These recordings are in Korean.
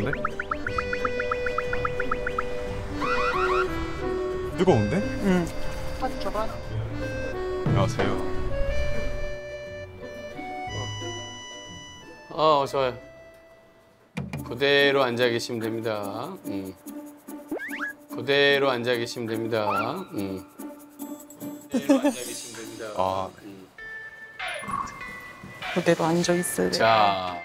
뜨거운데? 뜨거운데? 응. 줘봐. 안녕하세요. 좋아요. 그대로 앉아 계시면 됩니다. 그대로 앉아 계시면 됩니다. 그대로 앉아 계시면 됩니다. 아, 그대로 앉아 있어야 돼. 자.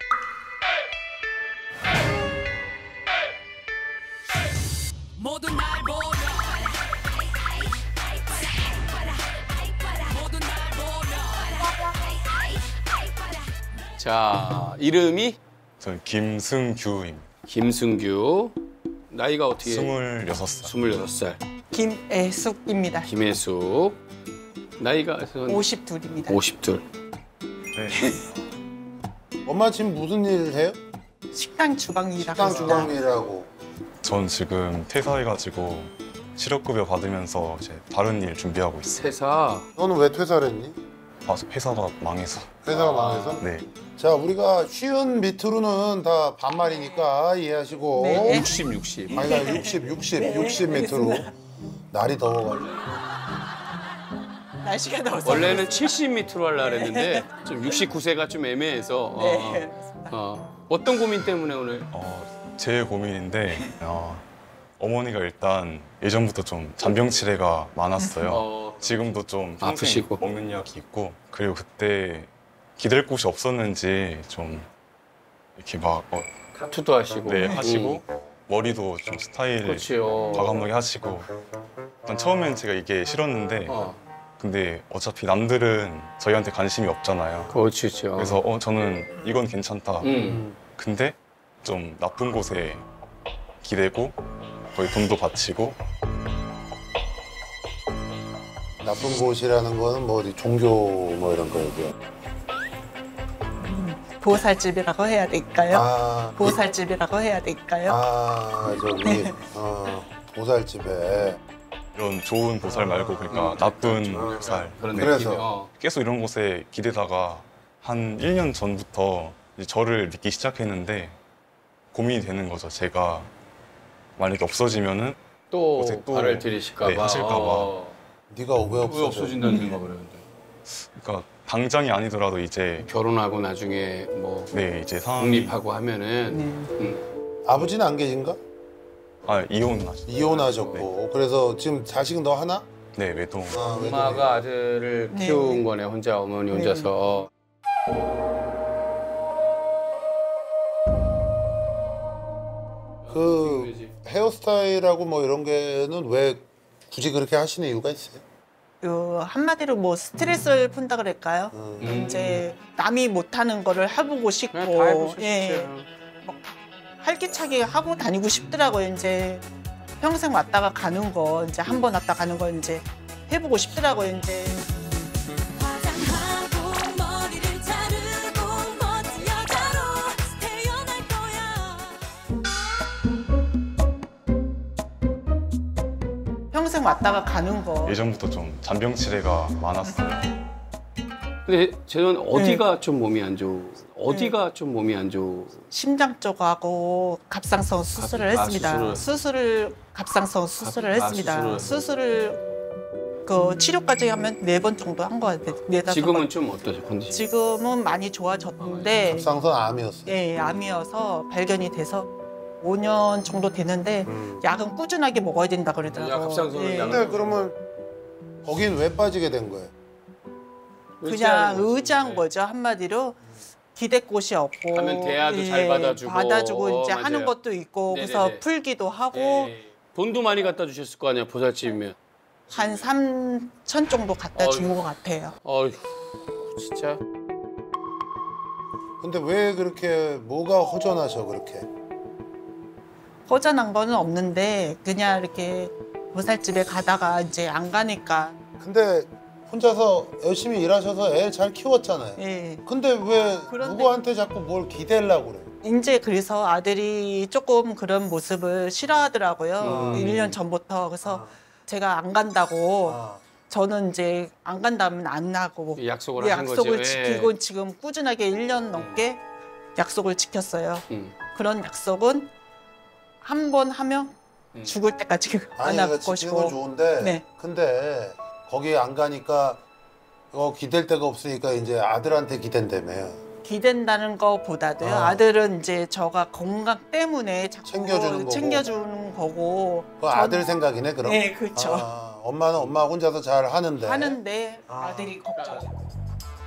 자, 이름이? 저는 김승규입니다. 김승규. 나이가 어떻게? 26살. 26살. 김애숙입니다. 김혜숙. 나이가 52입니다. 52. 네. 엄마 지금 무슨 일을 해요? 식당 주방 일하고 식당 주방 일하고. 전 지금 퇴사해가지고 실업급여 받으면서 이제 다른 일 준비하고 있어요. 세사. 너는 왜 퇴사를 했니? 아, 회사가 망해서. 회사가 망해서? 네. 자, 우리가 쉬운 밑으로는 다 반말이니까 이해하시고. 네. 60. 아니, 나 60 밑으로. 날이 더워가지고. 날씨가 더워서. 원래는 70m로 하려고 했는데 좀 69세가 좀 애매해서. 네. 어떤 고민 때문에 오늘? 제 고민인데 어머니가 일단 예전부터 좀 잔병치레가 많았어요. 지금도 좀 평생 아프시고. 먹는 약이 있고, 그리고 그때 기댈 곳이 없었는지 좀 이렇게 막 타투도 하시고. 네, 하시고 머리도 좀 스타일 그렇지요. 과감하게 하시고. 일단 처음엔 제가 이게 싫었는데 어. 근데 어차피 남들은 저희한테 관심이 없잖아요. 그렇죠. 그래서 저는 이건 괜찮다. 음. 근데 좀 나쁜 곳에 기대고 거의 돈도 바치고. 나쁜 곳이라는 거는 뭐 어디 종교 뭐 이런 거예요. 보살집이라고 해야 될까요? 아, 보살집이라고 해야 될까요? 저기 보살집에. 이런 좋은 보살 말고 그러니까 나쁜 보살. 그런 네. 그래서. 느낌이요. 계속 이런 곳에 기대다가 한 1년 전부터 이제 저를 믿기 시작했는데 고민이 되는 거죠. 제가 만약에 없어지면은 또 곳에 또 발을 들이실까 봐. 네, 하실까 봐. 네가 왜 왜 없어져? 없어진다는 생각을 했는데. 그러니까 당장이 아니더라도 이제 결혼하고 나중에 뭐 네, 이제 상황이 독립하고 하면은 네. 아버지는 안 계신가? 이혼하죠. 이혼하셨고. 그래서 지금 자식은 너 하나? 네, 외동. 엄마가 아들을 네. 키운 거네. 혼자 어머니 네. 혼자서. 그 헤어스타일하고 뭐 이런 게는 왜 굳이 그렇게 하시는 이유가 있어요? 한마디로 뭐 스트레스를 푼다 그럴까요? 이제 남이 못하는 거를 해보고 싶고, 그냥 다 해보고 싶죠. 활기차게 하고 다니고 싶더라고요. 이제 평생 왔다가 가는 거, 이제 한 번 왔다 가는 거 이제 해보고 싶더라고요. 이제 화장하고 머리를 자르고 멋진 여자로 태어날 거야. 평생 왔다가 가는 거. 예전부터 좀 잔병치레가 많았어요. 근데 저는 어디가 좀 몸이 안 좋? 어디가 좀 몸이 안 좋? 심장 쪽하고 갑상선 수술을 했습니다. 갑상선 수술을 했습니다. 수술을 그 치료까지 하면 4번 정도 한 거 같아요. 4-5번. 지금은 좀 어떠세요? 컨디션? 지금은 많이 좋아졌는데 갑상선 암이었어요. 예, 암이어서 발견이 돼서 5년 정도 되는데 약은 꾸준하게 먹어야 된다 그러더라고요. 약, 갑상선은 예. 약을 근데 그러면 거긴 왜 빠지게 된 거예요? 그냥 의지한 거죠. 한마디로 기댈 곳이 없고 가면 대화도 잘 받아주고. 받아주고 이제 맞아요. 하는 것도 있고 그래서 네네네. 풀기도 하고 예. 돈도 많이 갖다 주셨을 거 아니야 보살집이면. 한 3천 정도 갖다 준 것 같아요. 어휴 진짜. 근데 왜 그렇게 뭐가 허전하셔 그렇게? 허전한 거는 없는데 그냥 이렇게 보살집에 가다가 이제 안 가니까 근데 혼자서 열심히 일하셔서 애 잘 키웠잖아요. 예. 근데 왜 그런데- 누구한테 자꾸 뭘 기대려고 그래? 이제 그래서 아들이 조금 그런 모습을 싫어하더라고요. 1년 전부터. 그래서 제가 안 간다고 저는 이제 안 간다면 안 하고 약속을 하신 거죠. 약속을 예. 지키고 지금 꾸준하게 1년 넘게 약속을 지켰어요. 음. 그런 약속은 한 번 하면 죽을 때까지 아니 안 그러니까 할 지치는 건 것이고. 좋은데 네. 근데 거기 안 가니까 기댈 데가 없으니까 이제 아들한테 기댄다며. 기댄다는 것보다도요. 아. 아들은 이제 저가 건강 때문에 자꾸 챙겨주는 거고. 챙겨주는 거고. 그 아들 생각이네 그럼? 네, 그렇죠. 엄마는 엄마 혼자서 잘 하는데. 하는데 아들이 걱정.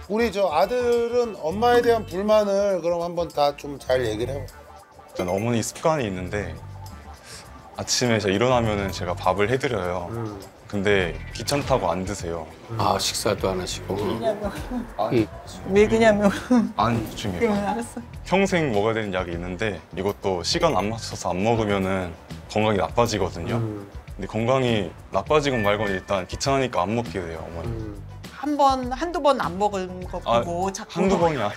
우리 저 아들은 엄마에 대한 불만을 그럼 한번 다 좀 잘 얘기를 해봐. 일단 어머니 습관이 있는데 아침에 제가 일어나면은 제가 밥을 해드려요. 근데 귀찮다고 안 드세요. 아 식사도 안 하시고. 왜 그냐면 안 중요해요. 알았어. 평생 먹어야 되는 약이 있는데 이것도 시간 안 맞춰서 안 먹으면은 건강이 나빠지거든요. 근데 건강이 나빠지건 말건 일단 귀찮으니까 안 먹게 돼요, 어머니. 한두 번 안 먹은 거 보고 자꾸 한두 번이 아니라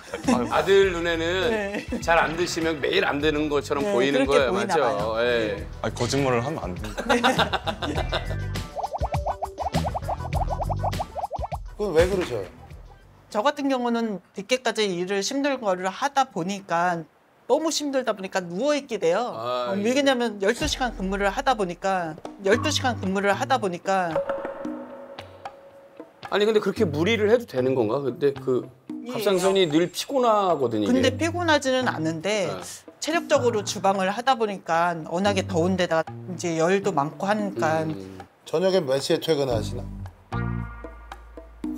아들 눈에는 네. 잘 안 드시면 매일 안 되는 것처럼 네, 보이는 그렇게 거예요, 보이나 맞죠? 봐요. 예. 아니, 거짓말을 하면 안 된다. 그건 왜 그러셔요? 저 같은 경우는 늦게까지 일을 힘든 거를 하다 보니까 너무 힘들다 보니까 누워있게 돼요. 아, 왜 그러냐면 12시간 근무를 하다 보니까 아니 근데 그렇게 무리를 해도 되는 건가? 근데 그 갑상선이 늘 피곤하거든요. 이게. 근데 피곤하지는 않은데 네. 체력적으로 주방을 하다 보니까 워낙에 더운 데다가 이제 열도 많고 하니까 저녁에 몇 시에 퇴근하시나?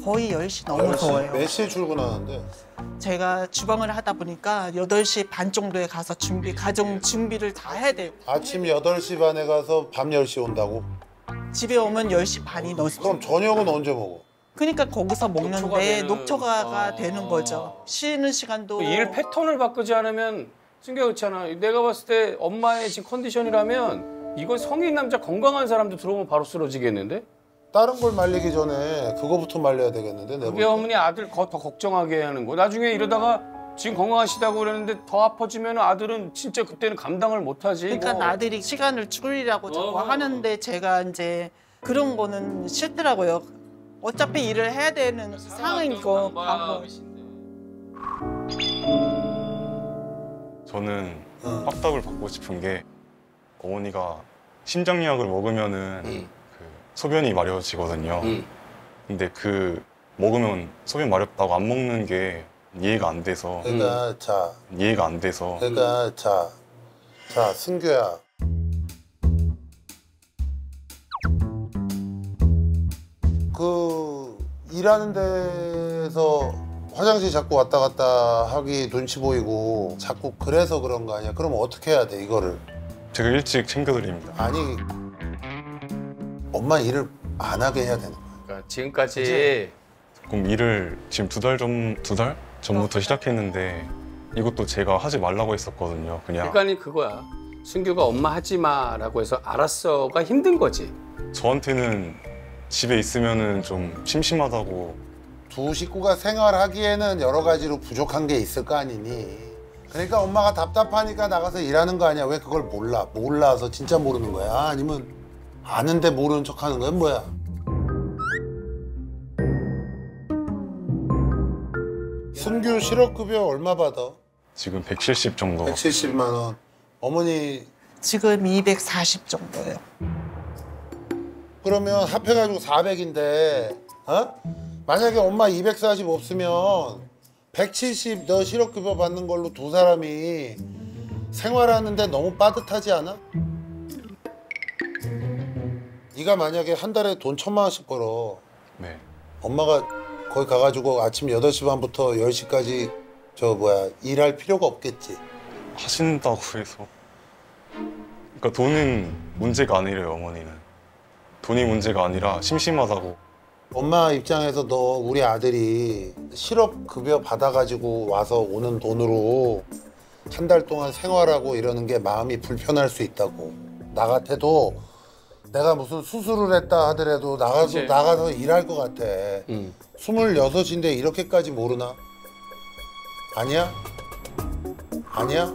거의 10시 너무 더워요. 몇 시에 출근하는데? 제가 주방을 하다 보니까 8시 반 정도에 가서 가정 준비를 다 해야 돼요. 아침 8시 반에 가서 밤 10시 온다고? 집에 오면 10시 반이 넘어요. 그럼 저녁은 언제 먹어? 그러니까 거기서 먹는데 녹초가 녹초가 되는- 되는 거죠. 쉬는 시간도 일 패턴을 바꾸지 않으면 승기가 그렇잖아. 내가 봤을 때 엄마의 지금 컨디션이라면 이거 성인 남자 건강한 사람도 들어오면 바로 쓰러지겠는데? 다른 걸 말리기 전에 그거부터 말려야 되겠는데 내가 그게 어머니 아들 더 걱정하게 하는 거. 나중에 이러다가 지금 건강하시다고 그러는데 더 아파지면 아들은 진짜 그때는 감당을 못하지. 그러니까 뭐. 아들이 시간을 줄이라고 자꾸 어. 하는데 제가 이제 그런 거는 싫더라고요. 어차피 일을 해야 되는 상황이고 저는 확답을 받고 싶은 게 어머니가 심장약을 먹으면은 그 소변이 마려워지거든요. 근데 그 먹으면 소변 마렵다고 안 먹는 게 이해가 안 돼서 그러니까 자 승규야. 그 일하는 데서 화장실 자꾸 왔다 갔다 하기 눈치 보이고 자꾸 그래서 그런 거 아니야? 그럼 어떻게 해야 돼 이거를? 제가 일찍 챙겨드립니다. 아니 엄마 일을 안 하게 해야 되는 거야. 그러니까 지금까지 그럼 일을 지금 두 달 전부터 시작했는데 이것도 제가 하지 말라고 했었거든요. 그냥 그러니까 그거야. 승규가 엄마 하지 마라고 해서 알았어가 힘든 거지. 저한테는 집에 있으면은 좀 심심하다고. 두 식구가 생활하기에는 여러 가지로 부족한 게 있을 거 아니니. 그러니까 엄마가 답답하니까 나가서 일하는 거 아니야. 왜 그걸 몰라? 몰라서 진짜 모르는 거야? 아니면 아는데 모르는 척하는 거야? 뭐야? 승규 실업급여 얼마 받아? 지금 170 정도. 170만 원. 어머니 지금 240 정도예요. 그러면 합해가지고 400인데 어? 만약에 엄마 240 없으면 170 너 실업급여 받는 걸로 두 사람이 생활하는데 너무 빠듯하지 않아? 네가 만약에 한 달에 돈 1,000만 원씩 벌어. 네. 엄마가 거기 가가지고 아침 8시 반부터 10시까지 일할 필요가 없겠지. 하신다고 해서. 그러니까 돈은 문제가 아니래요, 어머니는. 돈이 문제가 아니라 심심하다고. 엄마 입장에서 너 우리 아들이 실업급여 받아가지고 와서 오는 돈으로 한 달 동안 생활하고 이러는 게 마음이 불편할 수 있다고. 나 같아도 내가 무슨 수술을 했다 하더라도 그치. 나가서 일할 것 같아. 26인데 이렇게까지 모르나? 아니야? 아니야?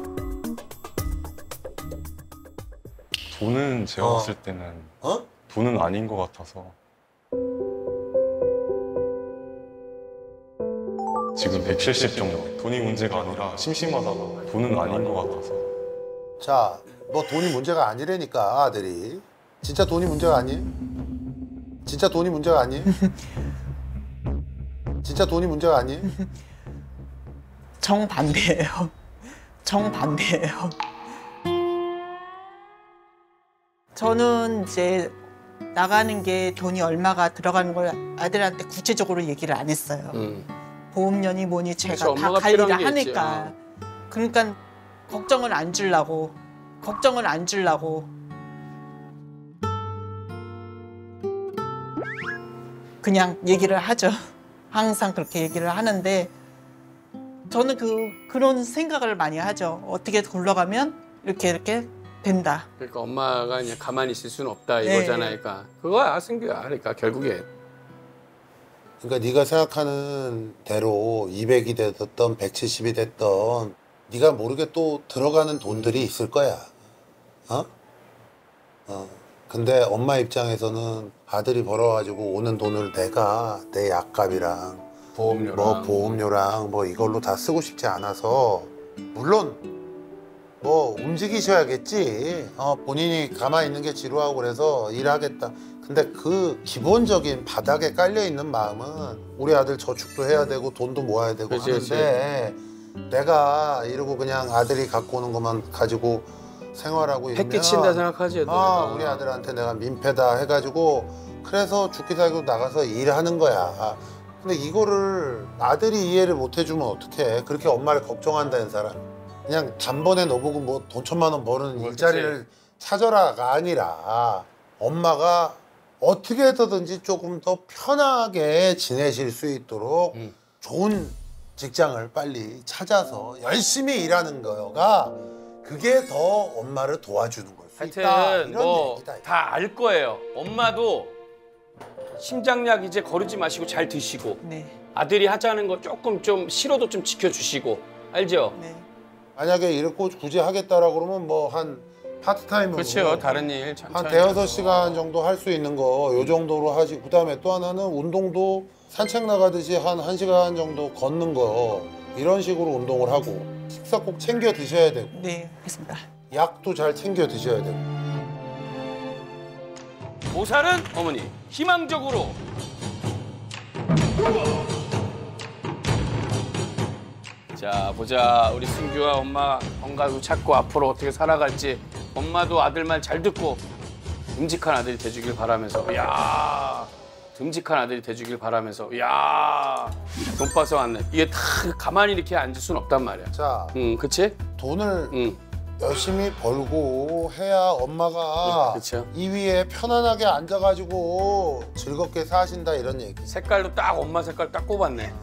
돈은 제가 어. 봤을 때는 어? 돈은 아닌 것 같아서. 지금 170 정도. 돈이 문제가 아니라 심심하다고. 돈은 아닌 것 같아서. 자, 뭐 돈이 문제가 아니라니까 아들이. 진짜 돈이 문제가 아니에요? 진짜 돈이 문제가 아니에요? 진짜 돈이 문제가 아니에요? 정반대예요. 정반대예요. 저는 이제 나가는 게 돈이 얼마가 들어가는 걸 아들한테 구체적으로 얘기를 안 했어요. 보험료니 뭐니 제가 그렇죠, 다 엄마가 관리를 필요한 게 있지. 하니까. 그러니까 걱정을 안 주려고. 걱정을 안 주려고. 그냥 얘기를 하죠. 항상 그렇게 얘기를 하는데 저는 그런 생각을 많이 하죠. 어떻게 굴러가면 이렇게 된다. 그러니까 엄마가 그냥 가만히 있을 수는 없다 네. 이거잖아. 그러니까 그거야 승규야. 그러니까 결국에 그러니까 네가 생각하는 대로 200이 됐든 170이 됐든 네가 모르게 또 들어가는 돈들이 있을 거야. 어? 근데 엄마 입장에서는 아들이 벌어가지고 오는 돈을 내가 내 약값이랑 보험료랑 뭐 보험료랑 뭐 이걸로 다 쓰고 싶지 않아서 물론 뭐 움직이셔야겠지. 본인이 가만히 있는 게 지루하고 그래서 일하겠다. 근데 그 기본적인 바닥에 깔려 있는 마음은 우리 아들 저축도 해야 되고 돈도 모아야 되고 그치, 하는데 내가 이러고 그냥 아들이 갖고 오는 것만 가지고 생활하고 있으면 패끼친다 생각하지. 애들은. 우리 아들한테 내가 민폐다 해가지고 그래서 죽기 살기로 나가서 일하는 거야. 근데 이거를 아들이 이해를 못 해주면 어떡해. 그렇게 엄마를 걱정한다는 사람. 그냥 단번에 너보고 뭐 돈 1,000만 원 버는 일자리를 찾아라가 아니라 엄마가 어떻게 해서든지 조금 더 편하게 지내실 수 있도록 좋은 직장을 빨리 찾아서 열심히 일하는 거가 그게 더 엄마를 도와주는 걸 수 있다. 하여튼 이런 뭐 얘기다. 다 알 거예요. 엄마도 심장약 이제 거르지 마시고 잘 드시고 네. 아들이 하자는 거 조금 좀 싫어도 좀 지켜주시고 알죠? 네. 만약에 이렇게 굳이 하겠다라고 그러면 뭐 한 파트타임으로 그렇죠. 다른 일 한 천천히. 대여섯 시간 정도 할 수 있는 거 요 정도로 하시고 그다음에 또 하나는 운동도 산책 나가듯이 한 1시간 정도 걷는 거 이런 식으로 운동을 하고 식사 꼭 챙겨 드셔야 되고 네, 알겠습니다. 약도 잘 챙겨 드셔야 되고 보살은 어머니 희망적으로. 자 보자 우리 승규와 엄마 건강도 찾고 앞으로 어떻게 살아갈지 엄마도 아들 말 잘 듣고 듬직한 아들이 돼주길 바라면서 야 듬직한 아들이 돼주길 바라면서 야돈 빠서 왔네. 이게 다 가만히 이렇게 앉을 수는 없단 말이야. 자 그치? 돈을 열심히 벌고 해야 엄마가 그쵸. 이 위에 편안하게 앉아가지고 즐겁게 사신다 이런 얘기. 색깔도 딱 엄마 색깔 딱 꼽았네.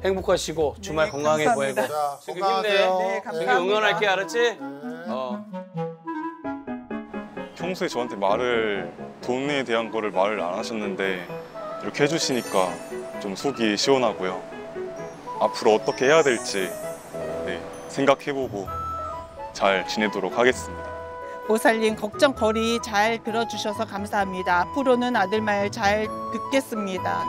행복하시고 주말 네, 건강해 감사합니다. 보이고. 자, 승규 건강하세요. 힘내. 네, 승규 감사합니다. 응원할게 알았지? 네. 평소에 저한테 돈에 대한 거를 말을 안 하셨는데 이렇게 해주시니까 좀 속이 시원하고요. 앞으로 어떻게 해야 될지 생각해보고 잘 지내도록 하겠습니다. 보살님 걱정거리 잘 들어주셔서 감사합니다. 앞으로는 아들 말 잘 듣겠습니다.